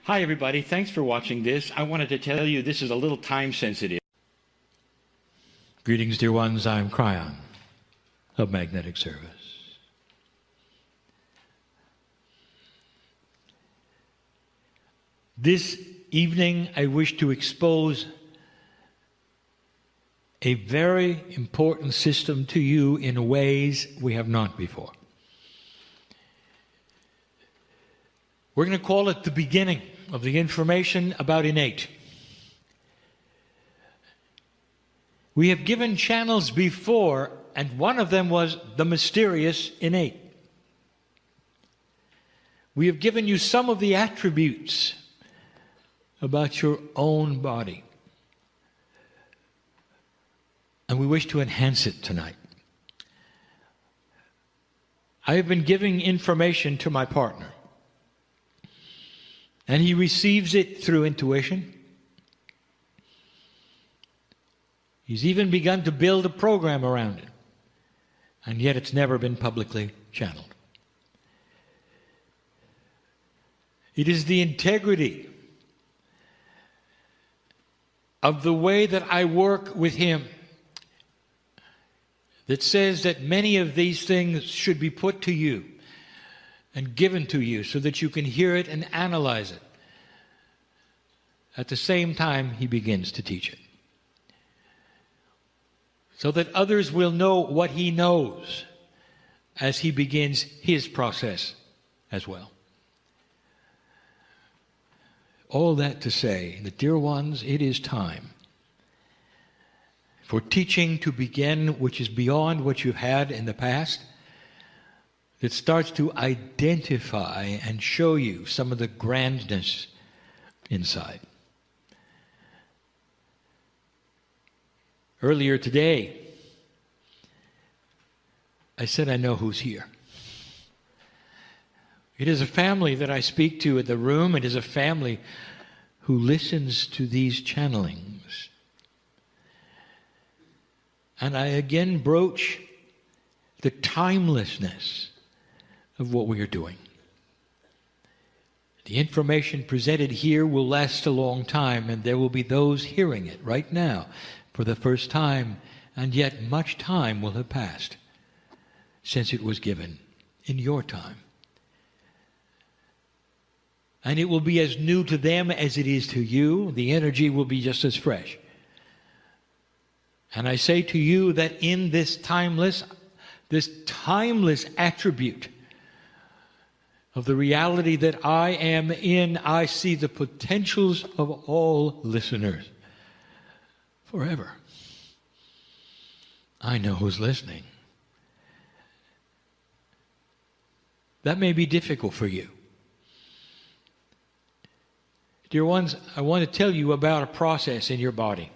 Hi everybody, thanks for watching this. I wanted to tell you this is a little time sensitive. Greetings dear ones, I'm Kryon of Magnetic Service. This evening I wish to expose a very important system to you in ways we have not before. We're going to call it the beginning of the information about innate. We have given channels before, and one of them was the mysterious innate. We have given you some of the attributes about your own body. And we wish to enhance it tonight. I have been giving information to my partner. And he receives it through intuition. He's even begun to build a program around it. And yet it's never been publicly channeled. It is the integrity of the way that I work with him that says that many of these things should be put to you and given to you so that you can hear it and analyze it. At the same time, he begins to teach it. So that others will know what he knows as he begins his process as well. All that to say that, dear ones, it is time for teaching to begin, which is beyond what you've had in the past. It starts to identify and show you some of the grandness inside. Earlier today, I said I know who's here. It is a family that I speak to in the room. It is a family who listens to these channelings. And I again broach the timelessness of what we are doing. The information presented here will last a long time, and there will be those hearing it right now for the first time, and yet much time will have passed since it was given in your time. And it will be as new to them as it is to you. The energy will be just as fresh. And I say to you that in this timeless attribute of the reality that I am in, I see the potentials of all listeners forever. I know who's listening. That may be difficult for you. Dear ones, I want to tell you about a process in your body.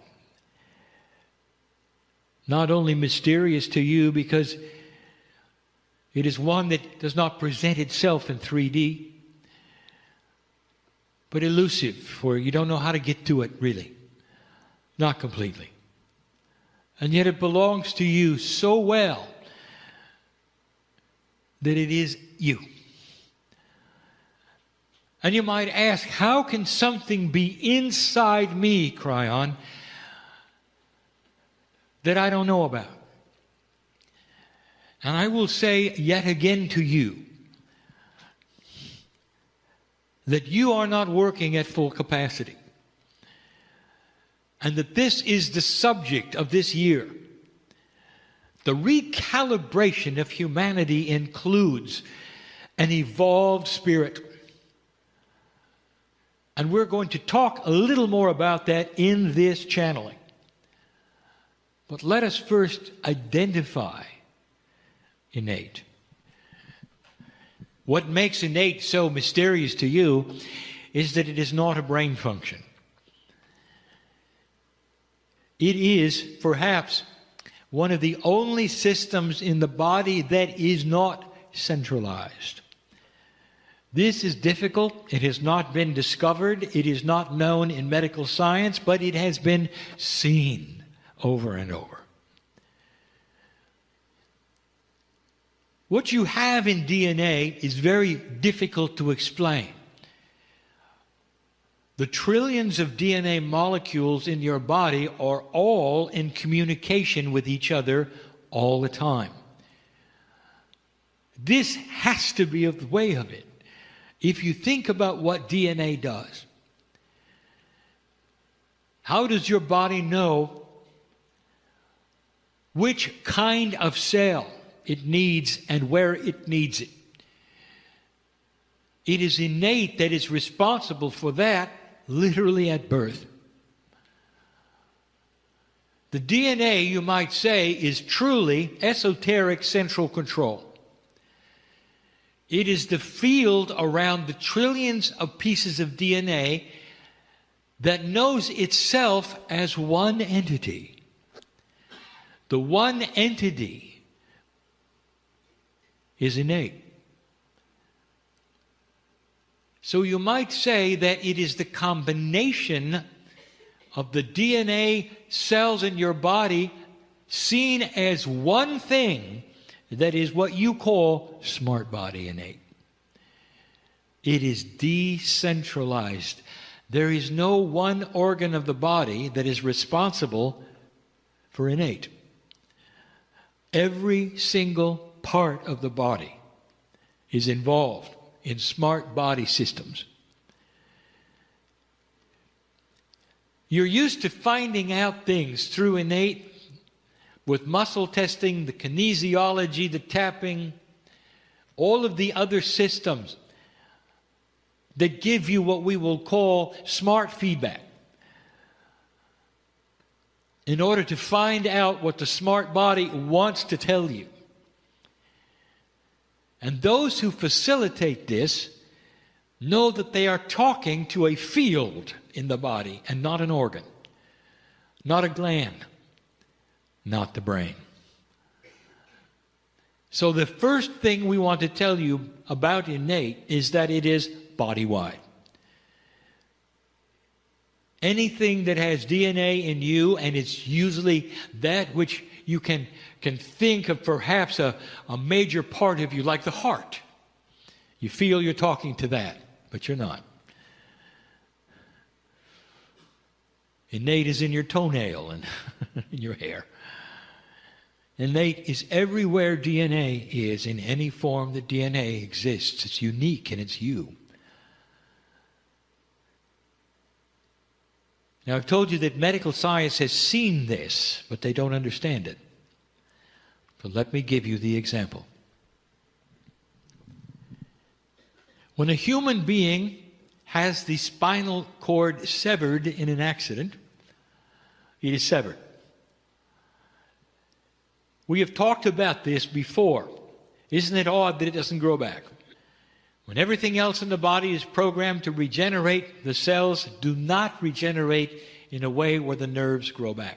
Not only mysterious to you because it is one that does not present itself in 3D, but elusive, for you don't know how to get to it really. Not completely. And yet it belongs to you so well that it is you. And you might ask, how can something be inside me, Kryon, that I don't know about? And I will say yet again to you that you are not working at full capacity. And that this is the subject of this year. The recalibration of humanity includes an evolved spirit. And we're going to talk a little more about that in this channeling. But let us first identify innate. What makes innate so mysterious to you is that it is not a brain function. It is perhaps one of the only systems in the body that is not centralized. This is difficult. It has not been discovered. It is not known in medical science, but it has been seen over and over. What you have in DNA is very difficult to explain. The trillions of DNA molecules in your body are all in communication with each other all the time. This has to be the way of it. If you think about what DNA does, how does your body know which kind of cell it needs and where it needs it? It is innate that it's responsible for that literally at birth. The DNA, you might say, is truly esoteric central control. It is the field around the trillions of pieces of DNA that knows itself as one entity. The one entity is innate. So you might say that it is the combination of the DNA cells in your body seen as one thing that is what you call smart body innate. It is decentralized. There is no one organ of the body that is responsible for innate. Every single part of the body is involved in smart body systems. You're used to finding out things through innate with muscle testing, the kinesiology, the tapping, all of the other systems that give you what we will call smart feedback. In order to find out what the smart body wants to tell you. And those who facilitate this know that they are talking to a field in the body and not an organ, not a gland, not the brain. So the first thing we want to tell you about innate is that it is body-wide. Anything that has DNA in you, and it's usually that which you can think of perhaps a major part of you, like the heart. You feel you're talking to that, but you're not. Innate is in your toenail and in your hair. Innate is everywhere DNA is, in any form that DNA exists. It's unique and it's you. Now, I've told you that medical science has seen this, but they don't understand it. So let me give you the example. When a human being has the spinal cord severed in an accident, it is severed. We have talked about this before. Isn't it odd that it doesn't grow back? When everything else in the body is programmed to regenerate, the cells do not regenerate in a way where the nerves grow back.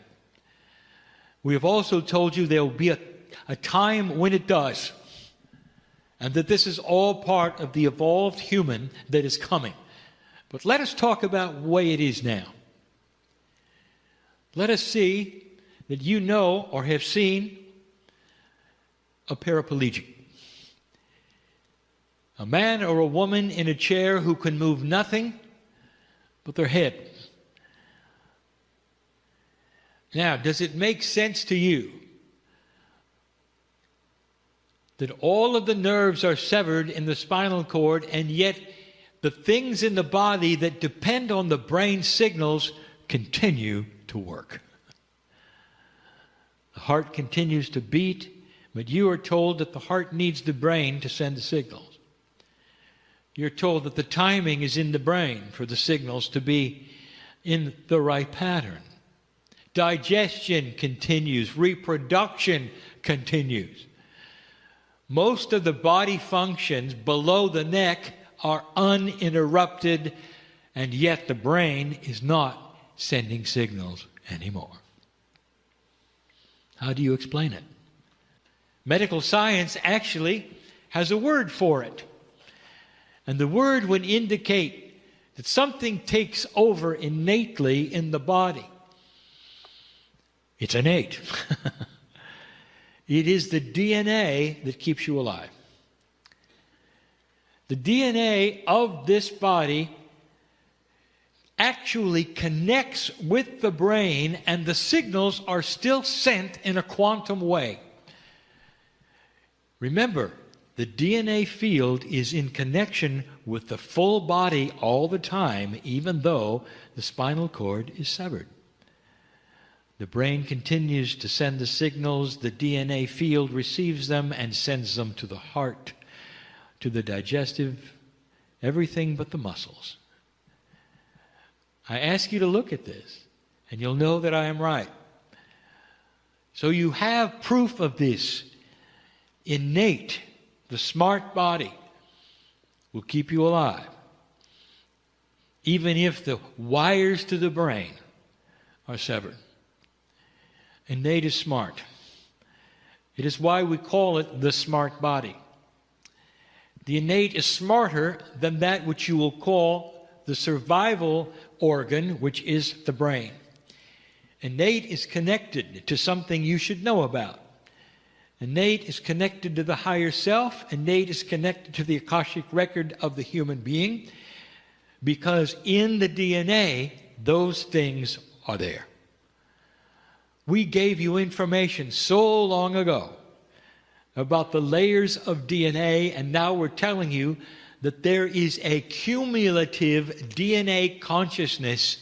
We have also told you there will be a time when it does, and that this is all part of the evolved human that is coming. But let us talk about the way it is now. Let us see that you know or have seen a paraplegic. A man or a woman in a chair who can move nothing but their head. Now, does it make sense to you that all of the nerves are severed in the spinal cord, and yet the things in the body that depend on the brain signals continue to work? The heart continues to beat, but you are told that the heart needs the brain to send the signals. You're told that the timing is in the brain for the signals to be in the right pattern. Digestion continues. Reproduction continues. Most of the body functions below the neck are uninterrupted, and yet the brain is not sending signals anymore. How do you explain it? Medical science actually has a word for it. And the word would indicate that something takes over innately in the body. It's innate. It is the DNA that keeps you alive. The DNA of this body actually connects with the brain, and the signals are still sent in a quantum way. Remember, the DNA field is in connection with the full body all the time, even though the spinal cord is severed. The brain continues to send the signals, the DNA field receives them and sends them to the heart, to the digestive, everything but the muscles. I ask you to look at this, and you'll know that I am right. So you have proof of this. Innate, the smart body, will keep you alive, even if the wires to the brain are severed. Innate is smart. It is why we call it the smart body. The innate is smarter than that which you will call the survival organ, which is the brain. Innate is connected to something you should know about. Innate is connected to the higher self. Innate is connected to the Akashic record of the human being, because in the DNA, those things are there. We gave you information so long ago about the layers of DNA, and now we're telling you that there is a cumulative DNA consciousness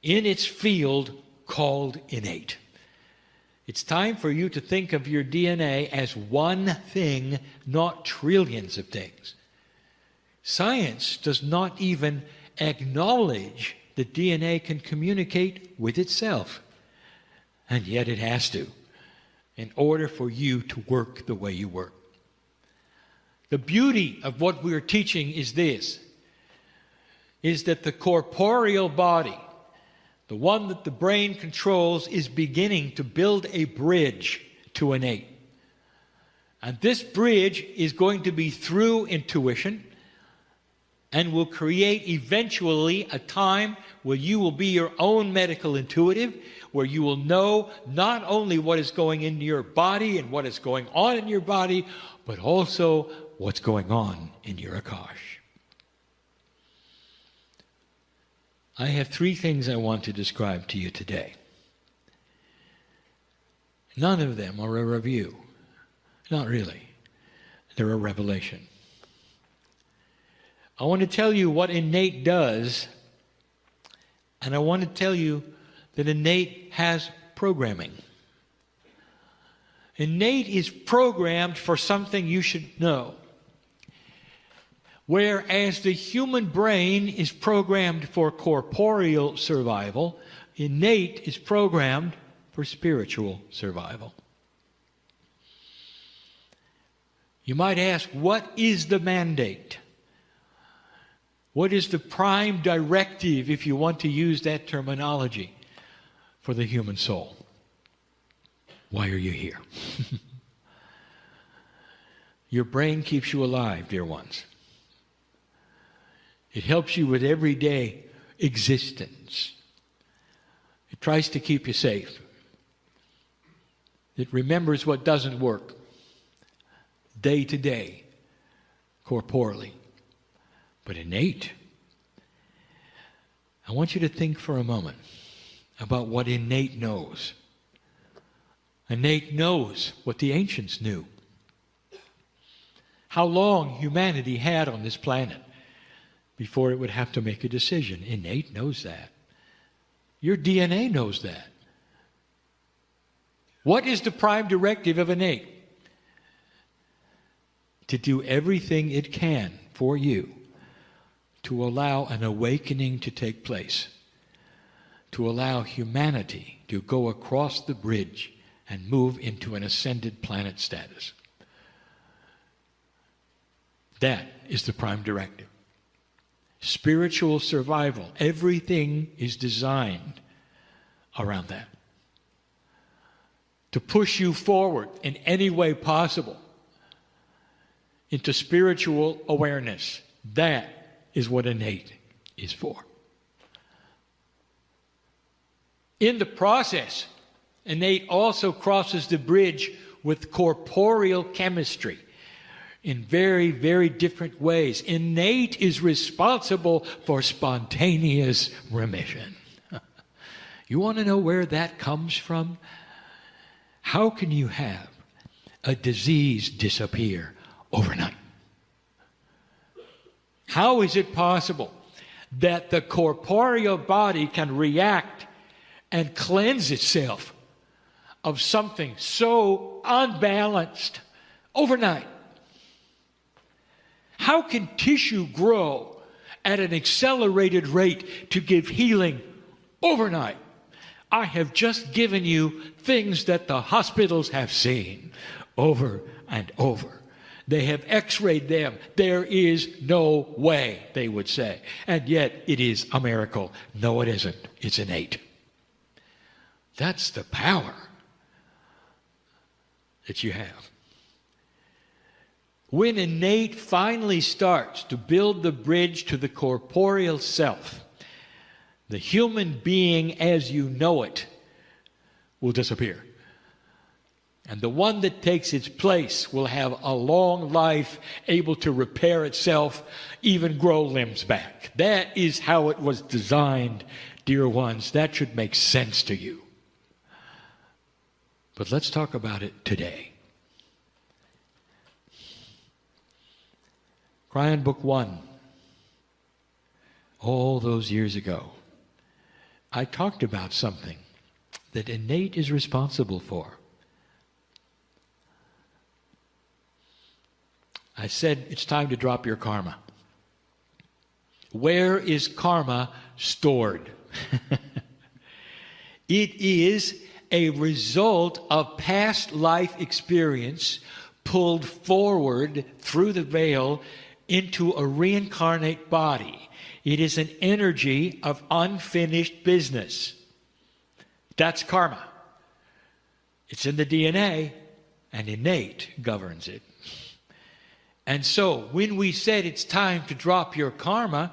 in its field called innate. It's time for you to think of your DNA as one thing, not trillions of things. Science does not even acknowledge that DNA can communicate with itself. And yet it has to, in order for you to work the way you work. The beauty of what we're teaching is this, is that the corporeal body, the one that the brain controls, is beginning to build a bridge to innate. And this bridge is going to be through intuition, and will create eventually a time where you will be your own medical intuitive, where you will know not only what is going into your body and what is going on in your body, but also what's going on in your Akash. I have 3 things I want to describe to you today. None of them are a review. Not really. They're a revelation. I want to tell you what innate does, and I want to tell you that innate has programming. Innate is programmed for something you should know. Whereas the human brain is programmed for corporeal survival, innate is programmed for spiritual survival. You might ask, what is the mandate? What is the prime directive, if you want to use that terminology, for the human soul? Why are you here? Your brain keeps you alive, dear ones. It helps you with everyday existence. It tries to keep you safe. It remembers what doesn't work day to day, corporally. But innate, I want you to think for a moment about what innate knows. Innate knows what the ancients knew. How long humanity had on this planet before it would have to make a decision. Innate knows that. Your DNA knows that. What is the prime directive of innate? To do everything it can for you to allow an awakening to take place, to allow humanity to go across the bridge and move into an ascended planet status. That is the prime directive. Spiritual survival, everything is designed around that. To push you forward in any way possible into spiritual awareness. That is what innate is for. In the process, innate also crosses the bridge with corporeal chemistry. in very, very different ways. Innate is responsible for spontaneous remission. You want to know where that comes from? How can you have a disease disappear overnight? How is it possible that the corporeal body can react and cleanse itself of something so unbalanced overnight? How can tissue grow at an accelerated rate to give healing overnight? I have just given you things that the hospitals have seen over and over. They have x-rayed them. There is no way, they would say. And yet it is a miracle. No, it isn't. It's innate. That's the power that you have. When innate finally starts to build the bridge to the corporeal self, the human being as you know it will disappear. And the one that takes its place will have a long life, able to repair itself, even grow limbs back. That is how it was designed, dear ones. That should make sense to you. But let's talk about it today. Kryon Book 1. All those years ago, I talked about something that innate is responsible for. I said it's time to drop your karma. Where is karma stored? It is a result of past life experience pulled forward through the veil into a reincarnate body. It is an energy of unfinished business. That's karma. It's in the DNA, and innate governs it. And so, when we said it's time to drop your karma,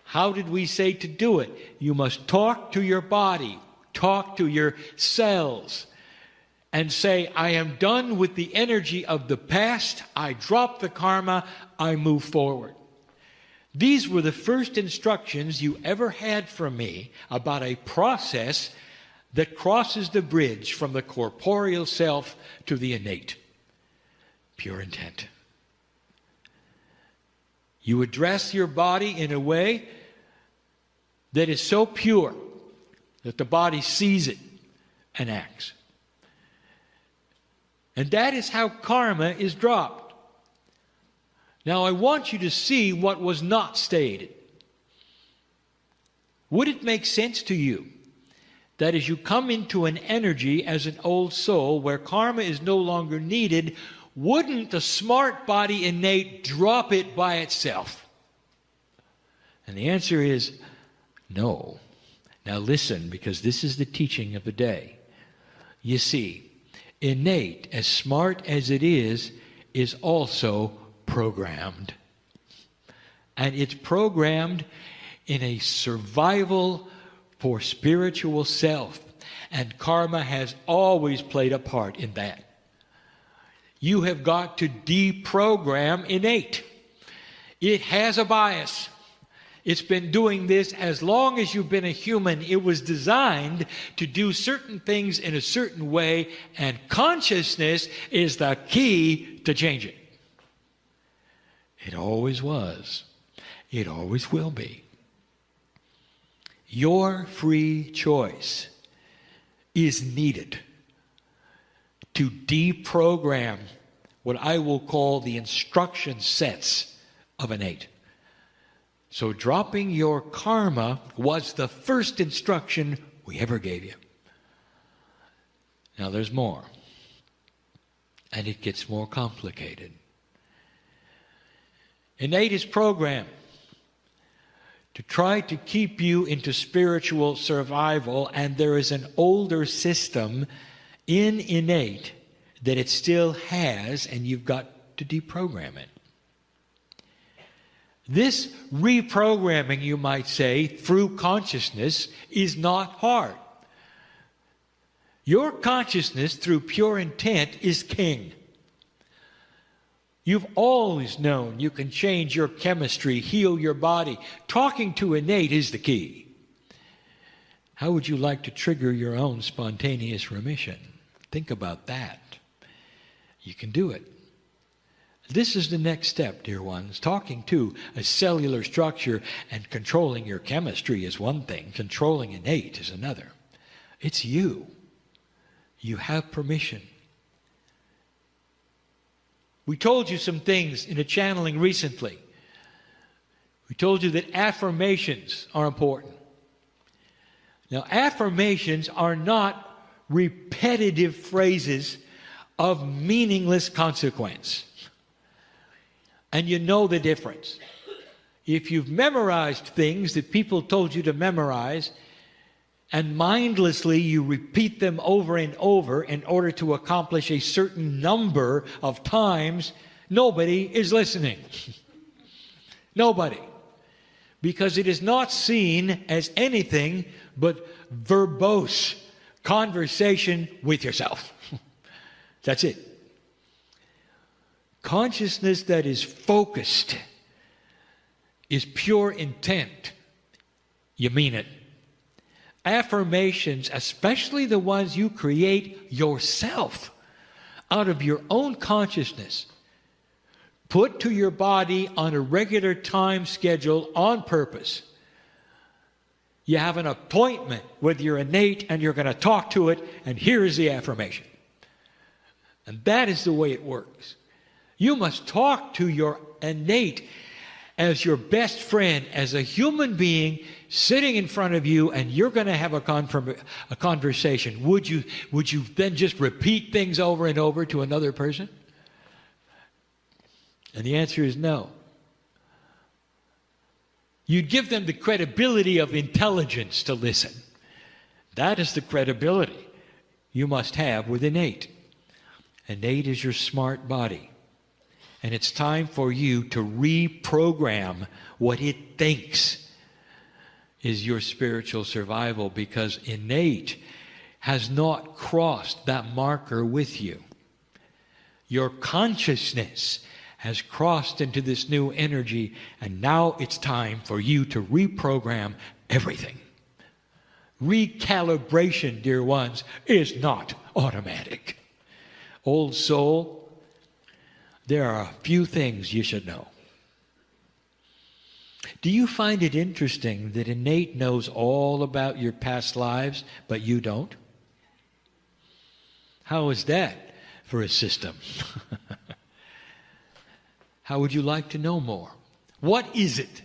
how did we say to do it? You must talk to your body, talk to your cells, and say, I am done with the energy of the past, I drop the karma, I move forward. These were the first instructions you ever had from me about a process that crosses the bridge from the corporeal self to the innate. Pure intent. You address your body in a way that is so pure that the body sees it and acts. And that is how karma is dropped. Now, I want you to see what was not stated. Would it make sense to you that as you come into an energy as an old soul where karma is no longer needed, wouldn't the smart body innate drop it by itself? And the answer is no. Now listen, because this is the teaching of the day. You see, innate, as smart as it is also programmed. And it's programmed in a survival for spiritual self. And karma has always played a part in that. You have got to deprogram innate. It has a bias. It's been doing this as long as you've been a human. It was designed to do certain things in a certain way, and consciousness is the key to change it. It always was. It always will be. Your free choice is needed to deprogram what I will call the instruction sets of innate. So dropping your karma was the first instruction we ever gave you. Now there's more. And it gets more complicated. Innate is programmed to try to keep you into spiritual survival, and there is an older system in innate that it still has, and you've got to deprogram it. This reprogramming, you might say, through consciousness is not hard. Your consciousness, through pure intent, is king. You've always known you can change your chemistry, heal your body. Talking to innate is the key. How would you like to trigger your own spontaneous remission? Think about that. You can do it. This is the next step, dear ones. Talking to a cellular structure and controlling your chemistry is one thing. Controlling innate is another. It's you. You have permission. We told you some things in a channeling recently. We told you that affirmations are important. Now, affirmations are not repetitive phrases of meaningless consequence. And you know the difference. If you've memorized things that people told you to memorize, and mindlessly you repeat them over and over in order to accomplish a certain number of times, nobody is listening. Nobody. Because it is not seen as anything but verbose conversation with yourself. That's it. Consciousness that is focused is pure intent. You mean it. Affirmations, especially the ones you create yourself out of your own consciousness, put to your body on a regular time schedule on purpose. You have an appointment with your innate and you're going to talk to it, and here is the affirmation. And that is the way it works. You must talk to your innate as your best friend, as a human being sitting in front of you, and you're going to have a conversation. Would you then just repeat things over and over to another person? And the answer is no. You'd give them the credibility of intelligence to listen. That is the credibility you must have with innate. Innate is your smart body. And it's time for you to reprogram what it thinks is your spiritual survival, because innate has not crossed that marker with you. Your consciousness has crossed into this new energy, and now it's time for you to reprogram everything. Recalibration, dear ones, is not automatic. Old soul, there are a few things you should know. Do you find it interesting that innate knows all about your past lives, but you don't? How is that for a system? How would you like to know more? What is it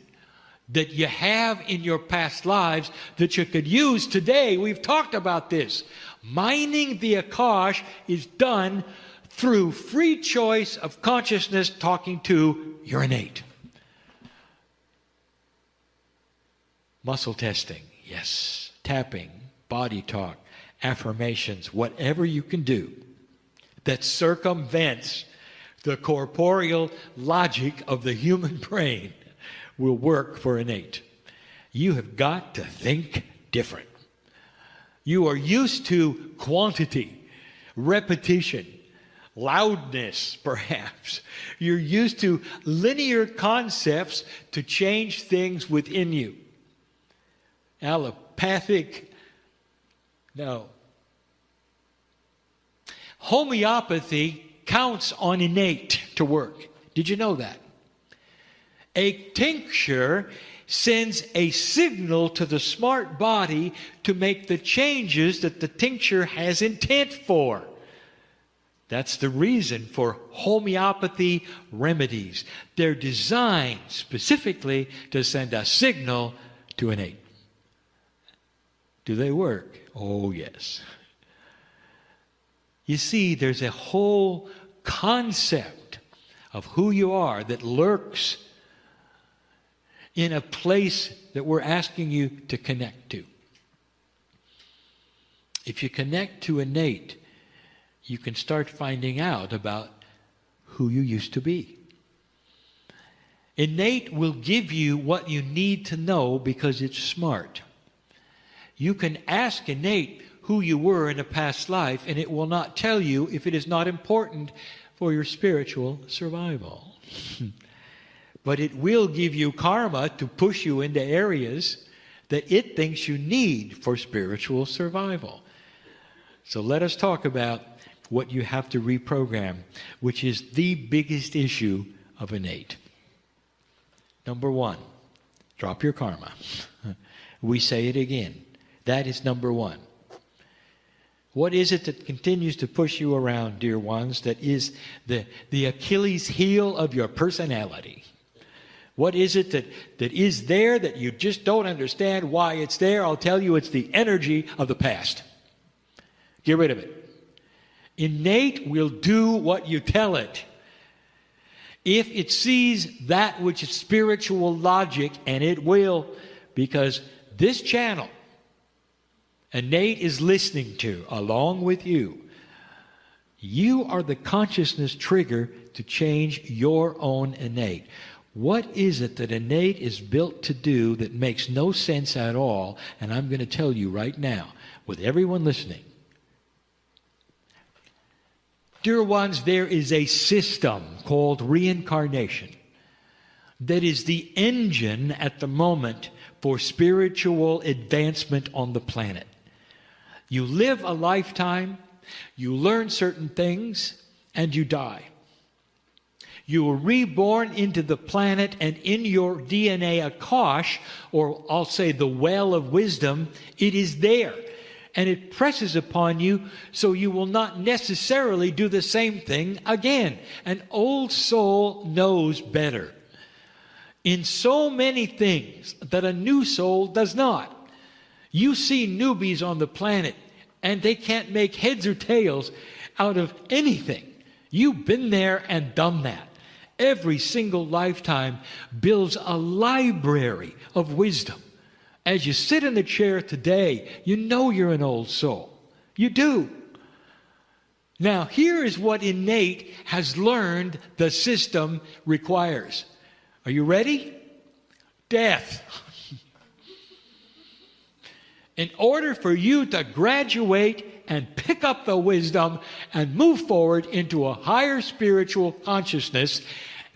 that you have in your past lives that you could use today? We've talked about this. Mining the Akash is done through free choice of consciousness talking to your innate. Muscle testing, yes. Tapping, body talk, affirmations, whatever you can do that circumvents the corporeal logic of the human brain will work for innate. You have got to think different. You are used to quantity, repetition, loudness, perhaps. You're used to linear concepts to change things within you. Allopathic, no. Homeopathy counts on innate to work. Did you know that? A tincture sends a signal to the smart body to make the changes that the tincture has intent for. That's the reason for homeopathy remedies. They're designed specifically to send a signal to innate. Do they work? Oh, yes. You see, there's a whole concept of who you are that lurks in a place that we're asking you to connect to. If you connect to innate, you can start finding out about who you used to be. Innate will give you what you need to know because it's smart. You can ask innate who you were in a past life, and it will not tell you if it is not important for your spiritual survival. But it will give you karma to push you into areas that it thinks you need for spiritual survival. So let us talk about what you have to reprogram, which is the biggest issue of innate. Number one, drop your karma. We say it again. That is number one. What is it that continues to push you around, dear ones, that is the Achilles heel of your personality? What is it that is there that you just don't understand why it's there? I'll tell you, it's the energy of the past. Get rid of it. Innate will do what you tell it. If it sees that which is spiritual logic, and it will, because this channel, innate is listening to, along with you. You are the consciousness trigger to change your own innate. What is it that innate is built to do that makes no sense at all? And I'm going to tell you right now, with everyone listening. Dear ones, there is a system called reincarnation that is the engine at the moment for spiritual advancement on the planet. You live a lifetime, you learn certain things, and you die. You are reborn into the planet, and in your DNA Akash, or I'll say the well of wisdom, it is there. And it presses upon you, so you will not necessarily do the same thing again. An old soul knows better in so many things that a new soul does not. You see newbies on the planet, and they can't make heads or tails out of anything. You've been there and done that. Every single lifetime builds a library of wisdom. As you sit in the chair today, you know you're an old soul. You do. Now, here is what innate has learned the system requires. Are you ready? Death. In order for you to graduate and pick up the wisdom and move forward into a higher spiritual consciousness,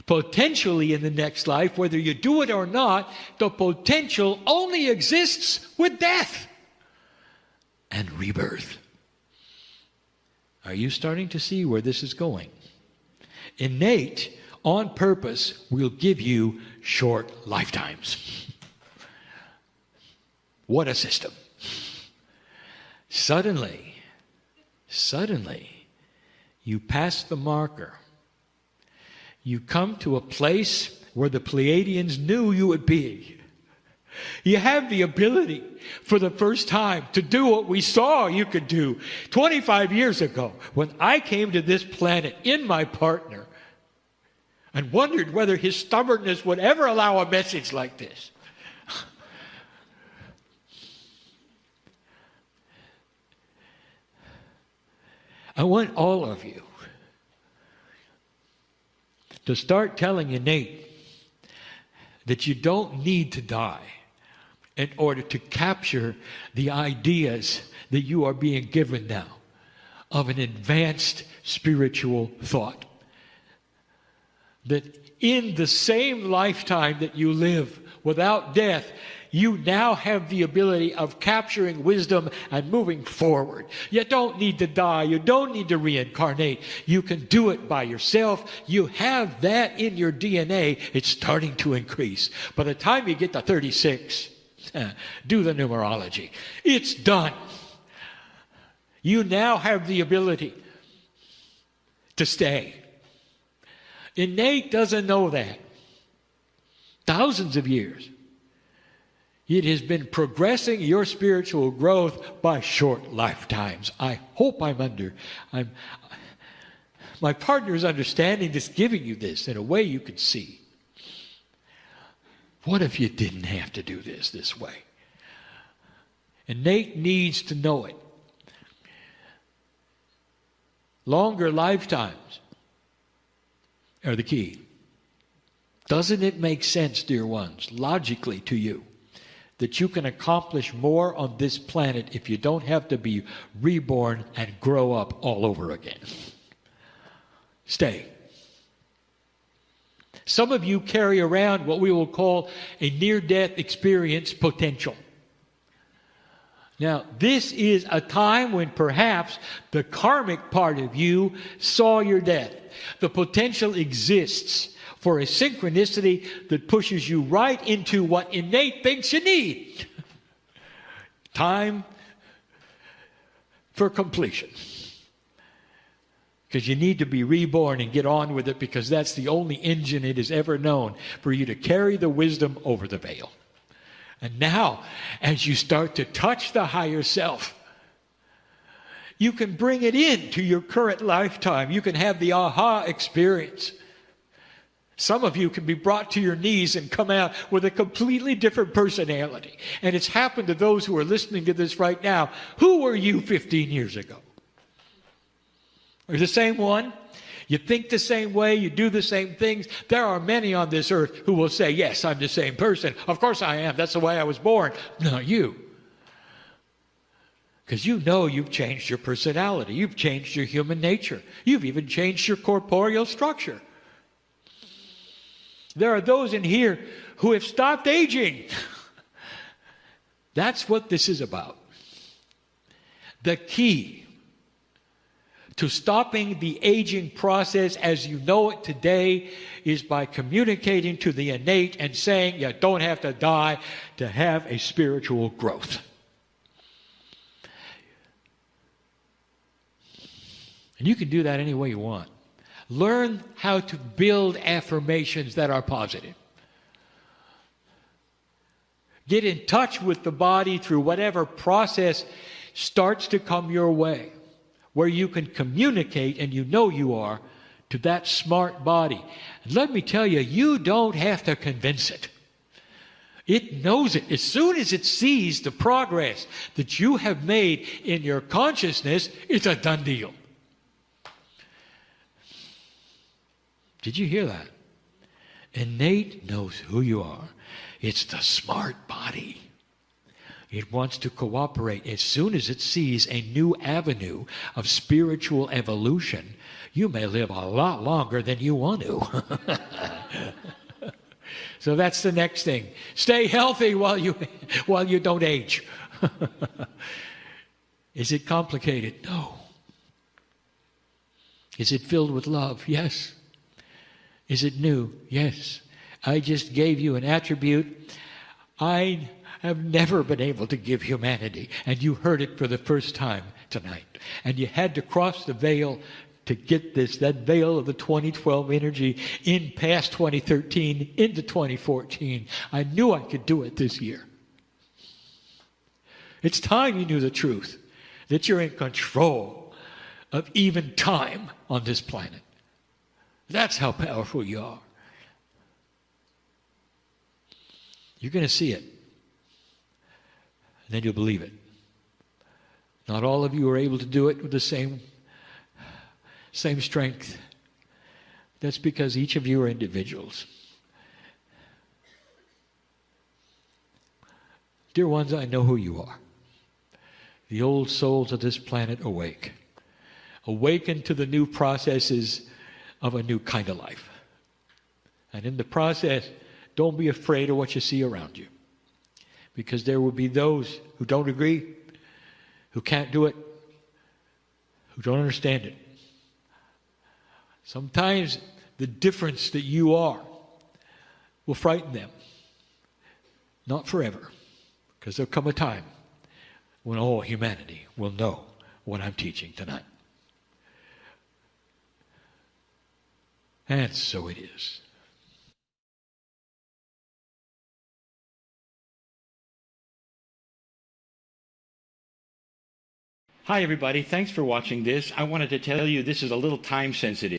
potentially in the next life, whether you do it or not, the potential only exists with death and rebirth. Are you starting to see where this is going? Innate, on purpose, will give you short lifetimes. What a system. Suddenly, you pass the marker. You come to a place where the Pleiadians knew you would be. You have the ability for the first time to do what we saw you could do 25 years ago when I came to this planet in my partner and wondered whether his stubbornness would ever allow a message like this. I want all of you to start telling innate that you don't need to die in order to capture the ideas that you are being given now of an advanced spiritual thought. That in the same lifetime that you live without death, you now have the ability of capturing wisdom and moving forward. You don't need to die. You don't need to reincarnate. You can do it by yourself. You have that in your DNA. It's starting to increase. By the time you get to 36, do the numerology. It's done. You now have the ability to stay. Innate doesn't know that. Thousands of years. It has been progressing your spiritual growth by short lifetimes. I hope my partner is understanding this, giving you this in a way you can see. What if you didn't have to do this way? Innate needs to know it. Longer lifetimes are the key. Doesn't it make sense, dear ones, logically to you, that you can accomplish more on this planet if you don't have to be reborn and grow up all over again? Stay. Some of you carry around what we will call a near-death experience potential. Now, this is a time when perhaps the karmic part of you saw your death. The potential exists for a synchronicity that pushes you right into what innate thinks you need. Time for completion. Because you need to be reborn and get on with it, because that's the only engine it has ever known for you to carry the wisdom over the veil. And now, as you start to touch the higher self, you can bring it into your current lifetime. You can have the aha experience. Some of you can be brought to your knees and come out with a completely different personality. And it's happened to those who are listening to this right now. Who were you 15 years ago? Are you the same one? You think the same way, you do the same things. There are many on this earth who will say, yes, I'm the same person. Of course I am. That's the way I was born. No, you. Because you know you've changed your personality. You've changed your human nature. You've even changed your corporeal structure. There are those in here who have stopped aging. That's what this is about. The key to stopping the aging process as you know it today is by communicating to the innate and saying you don't have to die to have a spiritual growth. And you can do that any way you want. Learn how to build affirmations that are positive. Get in touch with the body through whatever process starts to come your way, where you can communicate, and you know you are, to that smart body. And let me tell you, you don't have to convince it. It knows it. As soon as it sees the progress that you have made in your consciousness, it's a done deal. Did you hear that? Innate knows who you are. It's the smart body. It wants to cooperate. As soon as it sees a new avenue of spiritual evolution, you may live a lot longer than you want to. So that's the next thing. Stay healthy while you don't age. Is it complicated? No. Is it filled with love? Yes. Is it new? Yes. I just gave you an attribute I have never been able to give humanity, and you heard it for the first time tonight. And you had to cross the veil to get this, that veil of the 2012 energy in past 2013 into 2014. I knew I could do it this year. It's time you knew the truth, that you're in control of even time on this planet. That's how powerful you are. You're going to see it. And then you'll believe it. Not all of you are able to do it with the same strength. That's because each of you are individuals. Dear ones, I know who you are. The old souls of this planet awake. Awaken to the new processes of a new kind of life. And in the process, don't be afraid of what you see around you. Because there will be those who don't agree, who can't do it, who don't understand it. Sometimes the difference that you are will frighten them. Not forever. Because there'll come a time when all humanity will know what I'm teaching tonight. And so it is. Hi, everybody. Thanks for watching this. I wanted to tell you this is a little time sensitive.